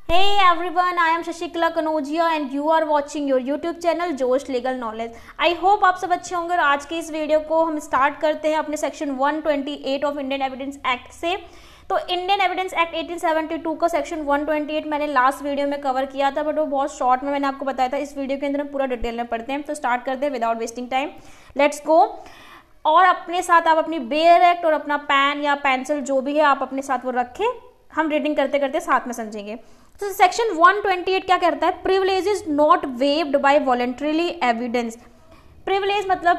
Hey everyone, I am Shashikala Kanojiya and you are watching your YouTube channel जोश legal knowledge. I hope आप सब अच्छे होंगे और आज के इस वीडियो को हम स्टार्ट करते हैं अपने section 128 of Indian evidence act से। तो इंडियन एविडेंस एक्ट 1872 का सेक्शन 128 मैंने लास्ट वीडियो में कवर किया था, बट वो बहुत शॉर्ट में मैंने आपको बताया था। इस वीडियो के अंदर हम पूरा डिटेल में पढ़ते हैं, तो स्टार्ट करते हैं without wasting time. Let's go. और अपने साथ आप अपनी बेयर एक्ट और अपना पेन या पेंसिल जो भी है आप अपने साथ वो रखें, हम रीडिंग करते करते साथ में समझेंगे। तो सेक्शन 128 क्या कहता है? Privilege is not waived by voluntarily evidence. Privilege मतलब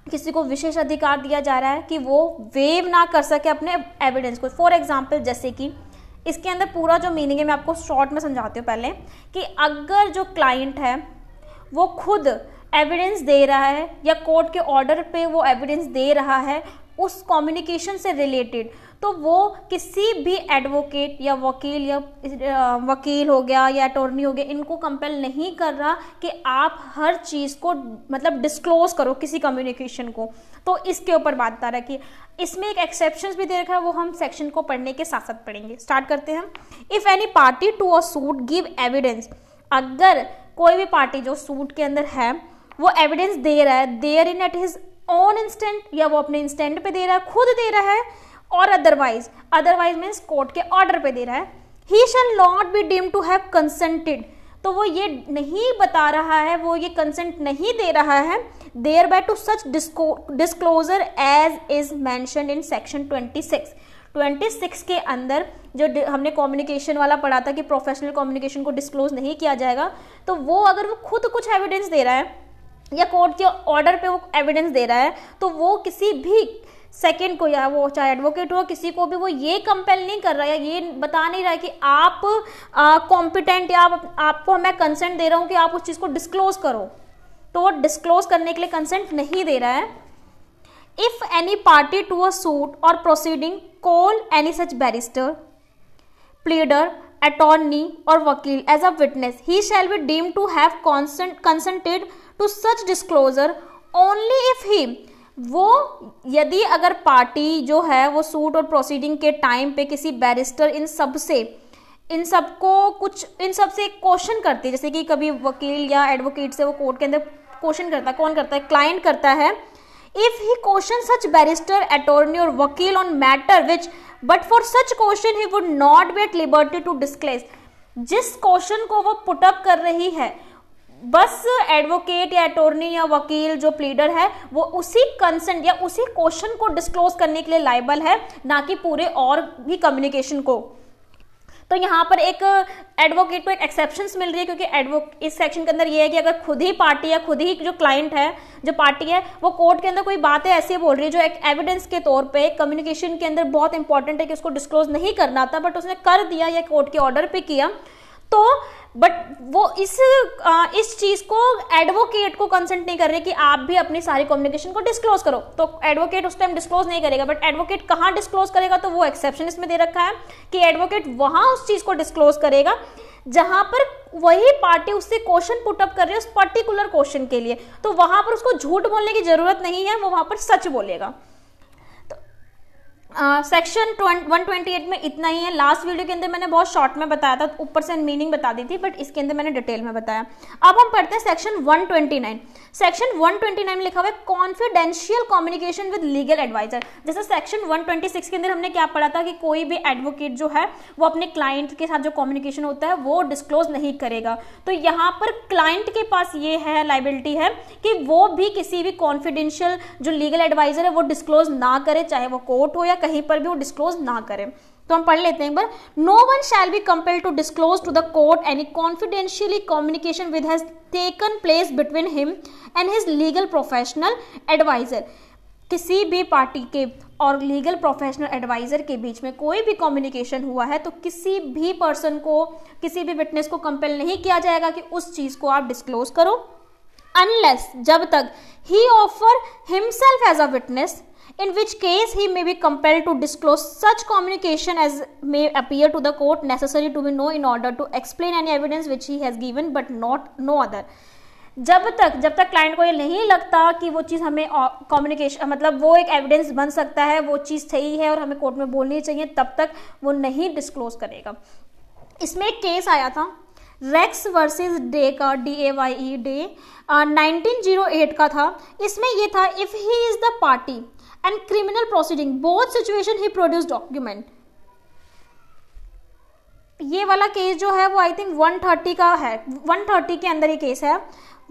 किसी को विशेष अधिकार दिया जा रहा है कि वो वेव ना कर सके अपने एविडेंस को। फॉर एग्जाम्पल, जैसे कि इसके अंदर पूरा जो मीनिंग है मैं आपको शॉर्ट में समझाती हूँ पहले, कि अगर जो क्लाइंट है वो खुद एविडेंस दे रहा है या कोर्ट के ऑर्डर पे वो एविडेंस दे रहा है उस कम्युनिकेशन से रिलेटेड, तो वो किसी भी एडवोकेट या वकील हो गया या अटॉर्नी हो गया, इनको कंपेल नहीं कर रहा कि आप हर चीज़ को मतलब डिस्क्लोज करो किसी कम्युनिकेशन को। तो इसके ऊपर बात आ रहा है कि इसमें एक एक्सेप्शंस भी दे रखा है, वो हम सेक्शन को पढ़ने के साथ साथ पढ़ेंगे। स्टार्ट करते हैं। If any party to a suit give evidence, अगर कोई भी पार्टी जो सूट के अंदर है वो एविडेंस दे रहा है, therein at his own instance, या वो अपने इंस्टेंट पे दे रहा है, खुद दे रहा है, और अदरवाइज मीन्स कोर्ट के ऑर्डर पे दे रहा है, he shall not be deemed to have consented, तो वो ये नहीं बता रहा है, वो ये कंसेंट नहीं दे रहा है thereby to such disclosure as is mentioned in section 26 के अंदर जो हमने कम्युनिकेशन वाला पढ़ा था कि प्रोफेशनल कम्युनिकेशन को डिस्क्लोज नहीं किया जाएगा। तो वो अगर वो खुद कुछ एविडेंस दे रहा है या कोर्ट के ऑर्डर पे वो एविडेंस दे रहा है, तो वो किसी भी सेकंड को, या वो चाहे एडवोकेट हो, किसी को भी वो ये कंपेल नहीं कर रहा है, ये बता नहीं रहा है कि आप कॉम्पिटेंट या आपको मैं कंसेंट दे रहा हूँ कि आप उस चीज़ को डिस्क्लोज करो। तो वो डिस्क्लोज करने के लिए कंसेंट नहीं दे रहा है। If any party to a suit or proceeding call any such barrister, pleader, attorney और वकील as a witness, he shall be deemed to have consented to such disclosure only if he, वो यदि अगर party जो है वो suit or proceeding के time पे किसी बैरिस्टर इन सब से क्वेश्चन करती है, जैसे कि कभी वकील या एडवोकेट से वो कोर्ट के अंदर क्वेश्चन करता है, कौन करता है? क्लाइंट करता है। If he question such barrister, attorney और वकील on matter which but for such question he would not be at liberty to disclose, जिस क्वेश्चन को वो पुटअप कर रही है बस एडवोकेट या अटॉर्नी या वकील जो प्लीडर है वो उसी कंसेंट या उसी क्वेश्चन को डिस्क्लोज करने के लिए लायबल है, ना कि पूरे और भी कम्युनिकेशन को। तो यहाँ पर एक एडवोकेट को एक एक्सेप्शंस मिल रही है, क्योंकि इस सेक्शन के अंदर ये है कि अगर खुद ही पार्टी या खुद ही जो क्लाइंट है, जो पार्टी है, वो कोर्ट के अंदर कोई बातें ऐसी बोल रही है जो एक एविडेंस के तौर पे कम्युनिकेशन के अंदर बहुत इंपॉर्टेंट है कि उसको डिस्क्लोज नहीं करना था, बट उसने कर दिया या कोर्ट के ऑर्डर पे किया, तो बट वो इस चीज को एडवोकेट को कंसेंट नहीं कर रहे कि आप भी अपनी सारी कम्युनिकेशन को डिस्क्लोज करो। तो एडवोकेट उस टाइम डिस्क्लोज नहीं करेगा, बट एडवोकेट कहाँ डिस्क्लोज करेगा? तो वो एक्सेप्शन इसमें दे रखा है कि एडवोकेट वहां उस चीज को डिस्क्लोज करेगा जहां पर वही पार्टी उससे क्वेश्चन पुटअप कर रही है उस पर्टिकुलर क्वेश्चन के लिए, तो वहां पर उसको झूठ बोलने की जरूरत नहीं है, वो वहां पर सच बोलेगा। सेक्शन 128 में इतना ही है। लास्ट वीडियो के अंदर मैंने बहुत शॉर्ट में बताया था, ऊपर से मीनिंग बता दी थी, बट इसके अंदर मैंने डिटेल में बताया। अब हम पढ़ते हैं सेक्शन 129। सेक्शन 129 में लिखा हुआ है confidential communication with legal adviser. जैसे सेक्शन 126 के अंदर हमने क्या पढ़ा था कि कोई भी एडवोकेट जो है वो अपने क्लाइंट के साथ जो कम्युनिकेशन होता है वो डिस्क्लोज नहीं करेगा। तो यहाँ पर क्लाइंट के पास ये है लाइबिलिटी है कि वो भी किसी भी कॉन्फिडेंशियल जो लीगल एडवाइजर है वो डिस्क्लोज ना करे, चाहे वो कोर्ट हो या कहीं पर भी वो डिस्क्लोज ना करें। तो हम पढ़ लेते हैं एक बार। No one shall be compelled to disclose to the court any confidentially communication with has taken place between him and his legal professional adviser. किसी भी पार्टी के और लीगल प्रोफेशनल एडवाइजर के बीच में कोई भी कम्युनिकेशन हुआ है तो किसी भी पर्सन को, किसी भी विटनेस को कंपेल नहीं किया जाएगा कि उस चीज को आप डिस्क्लोज करो, अनलेस, जब तक ही offer himself as a witness, in which case he may be compelled to disclose such communication as may appear to the court necessary to be known in order to explain any evidence which he has given but not no other। जब तक client को ये नहीं लगता कि वो चीज़ हमें communication मतलब वो एक एविडेंस बन सकता है, वो चीज़ सही है और हमें कोर्ट में बोलनी चाहिए, तब तक वो नहीं डिस्क्लोज करेगा। इसमें एक केस आया था रेक्स वर्सेस डे का, DAYE डे, 1908 का था। इसमें ये था if he is the party and criminal proceeding both situation he produce document. ये वाला केस जो है वो आई थिंक 130 का है, 130 के अंदर ये केस है।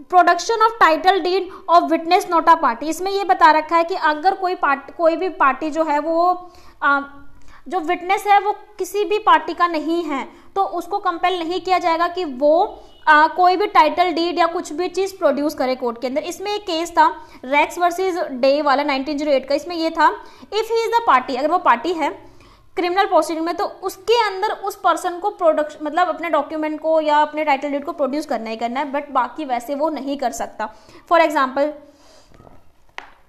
Production of title deed of witness not a party. इसमें ये बता रखा है कि अगर कोई भी पार्टी जो है वो जो विटनेस है वो किसी भी पार्टी का नहीं है तो उसको कंपेल नहीं किया जाएगा कि वो कोई भी टाइटल डीड या कुछ भी चीज प्रोड्यूस करे कोर्ट के अंदर। इसमें एक केस था रेक्स वर्सेस डे वाला 1908 का। इसमें ये था if he is the party, अगर वो पार्टी है क्रिमिनल प्रोसीडिंग में तो उसके अंदर उस पर्सन को प्रोडक्शन मतलब अपने डॉक्यूमेंट को या अपने टाइटल डीड को प्रोड्यूस करना ही करना है, बट बाकी वैसे वो नहीं कर सकता। फॉर एग्जाम्पल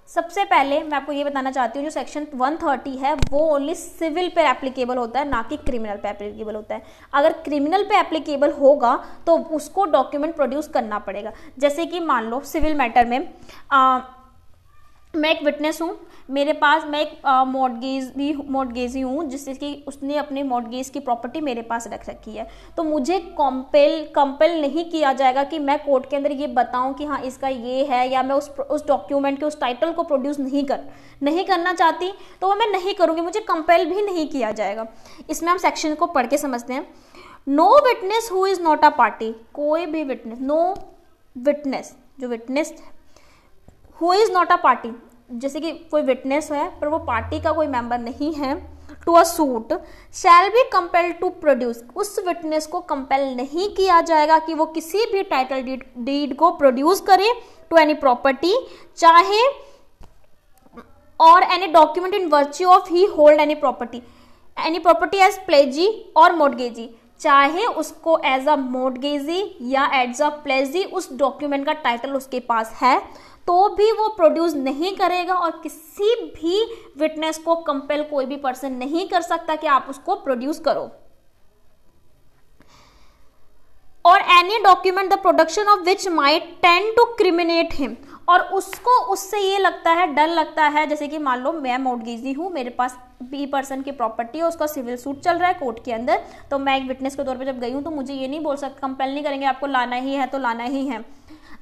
सबसे पहले मैं आपको ये बताना चाहती हूँ जो सेक्शन 130 है वो ओनली सिविल पे एप्लीकेबल होता है, ना कि क्रिमिनल पे एप्लीकेबल होता है। अगर क्रिमिनल पे एप्लीकेबल होगा तो उसको डॉक्यूमेंट प्रोड्यूस करना पड़ेगा। जैसे कि मान लो सिविल मैटर में मैं एक विटनेस हूँ, मेरे पास मैं एक मॉर्टगेजी हूँ जिससे कि उसने अपने मॉर्टगेज की प्रॉपर्टी मेरे पास रख रखी है, तो मुझे कंपेल नहीं किया जाएगा कि मैं कोर्ट के अंदर ये बताऊं कि हाँ इसका ये है, या मैं उस डॉक्यूमेंट के उस टाइटल को प्रोड्यूस नहीं करना चाहती तो वो मैं नहीं करूँगी, मुझे कंपेल भी नहीं किया जाएगा। इसमें हम सेक्शन को पढ़ के समझते हैं। No witness who is not a party, कोई भी विटनेस, नो विटनेस जो witness who is not a party, जैसे कि कोई विटनेस है पर वो पार्टी का कोई मेंबर नहीं है, to a suit shall be compelled to produce, उस विटनेस को कंपेल नहीं किया जाएगा कि वो किसी भी टाइटल डीड को प्रोड्यूस करे टू एनी प्रॉपर्टी, चाहे और any document in virtue of he hold any property as pledgee और मोर्टगेजी, चाहे उसको एज अ मोर्टगेजी या एज अ प्लेजी उस डॉक्यूमेंट का टाइटल उसके पास है तो भी वो प्रोड्यूस नहीं करेगा, और किसी भी विटनेस को कंपेल कोई भी पर्सन नहीं कर सकता कि आप उसको प्रोड्यूस करो। और any document the production of which might tend to criminate him, और उसको उससे ये लगता है, डर लगता है, जैसे कि मान लो मैं मॉर्टगेजी हूँ, मेरे पास बी पर्सन की प्रॉपर्टी है, उसका सिविल सूट चल रहा है कोर्ट के अंदर, तो मैं एक विटनेस के तौर पे जब गई हूँ तो मुझे ये नहीं बोल सकता, कंपेल नहीं करेंगे आपको लाना ही है तो लाना ही है।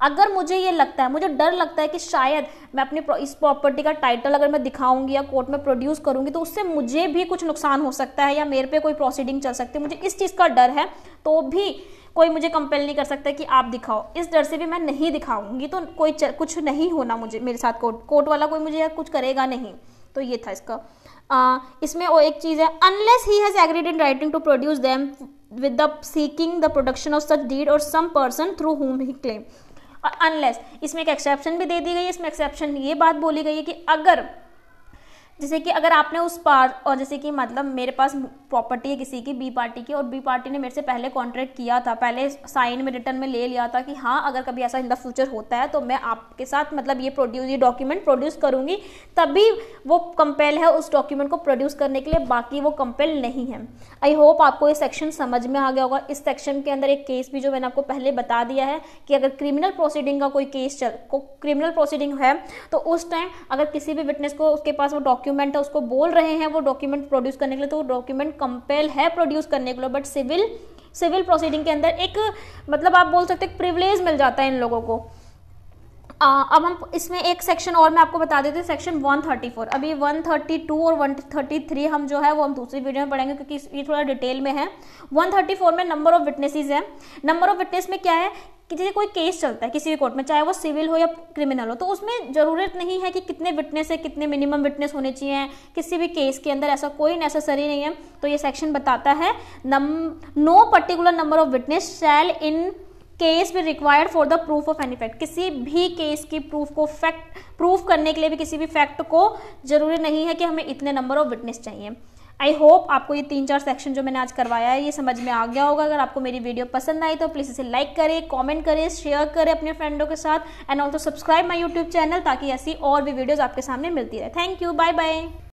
अगर मुझे ये लगता है, मुझे डर लगता है कि शायद मैं अपनी इस प्रॉपर्टी का टाइटल अगर मैं दिखाऊंगी या कोर्ट में प्रोड्यूस करूंगी तो उससे मुझे भी कुछ नुकसान हो सकता है या मेरे पे कोई प्रोसीडिंग चल सकती है, मुझे इस चीज़ का डर है, तो भी कोई मुझे कंपेल नहीं कर सकता कि आप दिखाओ, इस डर से भी मैं नहीं दिखाऊंगी, तो कुछ नहीं होना मुझे, मेरे साथ कोर्ट वाला कोई मुझे कुछ करेगा नहीं। तो ये था इसका। इसमें वो एक चीज़ है, unless he has agreed in writing to produce them with the seeking the production of such deed और सम पर्सन थ्रू हुम ही क्लेम। और अनलेस, इसमें एक एक्सेप्शन भी दे दी गई है। इसमें एक्सेप्शन ये बात बोली गई है कि अगर, जैसे कि अगर आपने उस पार, और जैसे कि मतलब मेरे पास प्रॉपर्टी है किसी की, बी पार्टी की, और बी पार्टी ने मेरे से पहले कॉन्ट्रैक्ट किया था, पहले साइन में रिटर्न में ले लिया था कि हाँ अगर कभी ऐसा इन द फ्यूचर होता है तो मैं आपके साथ मतलब ये डॉक्यूमेंट प्रोड्यूस करूंगी, तभी वो कंपेल है उस डॉक्यूमेंट को प्रोड्यूस करने के लिए, बाकी वो कंपेल नहीं है। आई होप आपको ये सेक्शन समझ में आ गया होगा। इस सेक्शन के अंदर एक केस भी जो मैंने आपको पहले बता दिया है कि अगर क्रिमिनल प्रोसीडिंग का कोई केस क्रिमिनल प्रोसीडिंग है तो उस टाइम अगर किसी भी विटनेस को उसके पास वो डॉक्यूमेंट है, उसको बोल रहे हैं वो डॉक्यूमेंट प्रोड्यूस करने के लिए, तो वो डॉक्यूमेंट कंपेल है प्रोड्यूस करने के लिए। बट सिविल प्रोसीडिंग के अंदर एक मतलब आप बोल सकते हैं प्रिविलेज मिल जाता है इन लोगों को। अब हम इसमें एक सेक्शन और मैं आपको बता देते हैं, सेक्शन 134। अभी 132 और 133 हम जो है वो हम दूसरी वीडियो में पढ़ेंगे क्योंकि ये थोड़ा डिटेल में है। 134 में नंबर ऑफ विटनेसेस है। नंबर ऑफ विटनेस में क्या है कि जैसे कोई केस चलता है किसी भी कोर्ट में, चाहे वो सिविल हो या क्रिमिनल हो, तो उसमें जरूरत नहीं है कि कितने विटनेस है, कितने मिनिमम विटनेस होने चाहिए किसी भी केस के अंदर, ऐसा कोई नेसेसरी नहीं है। तो ये सेक्शन बताता है no particular number of witness shall in case भी required for the proof of any fact. किसी भी केस की प्रूफ करने के लिए भी किसी भी फैक्ट को जरूरी नहीं है कि हमें इतने नंबर ऑफ विटनेस चाहिए। आई होप आपको ये 3-4 सेक्शन जो मैंने आज करवाया है ये समझ में आ गया होगा। अगर आपको मेरी वीडियो पसंद आई तो प्लीज़ इसे लाइक करें, कमेंट करें, शेयर करें अपने फ्रेंडों के साथ, and also subscribe my YouTube channel ताकि ऐसी और भी वीडियोज़ आपके सामने मिलती रहे। Thank you, bye bye.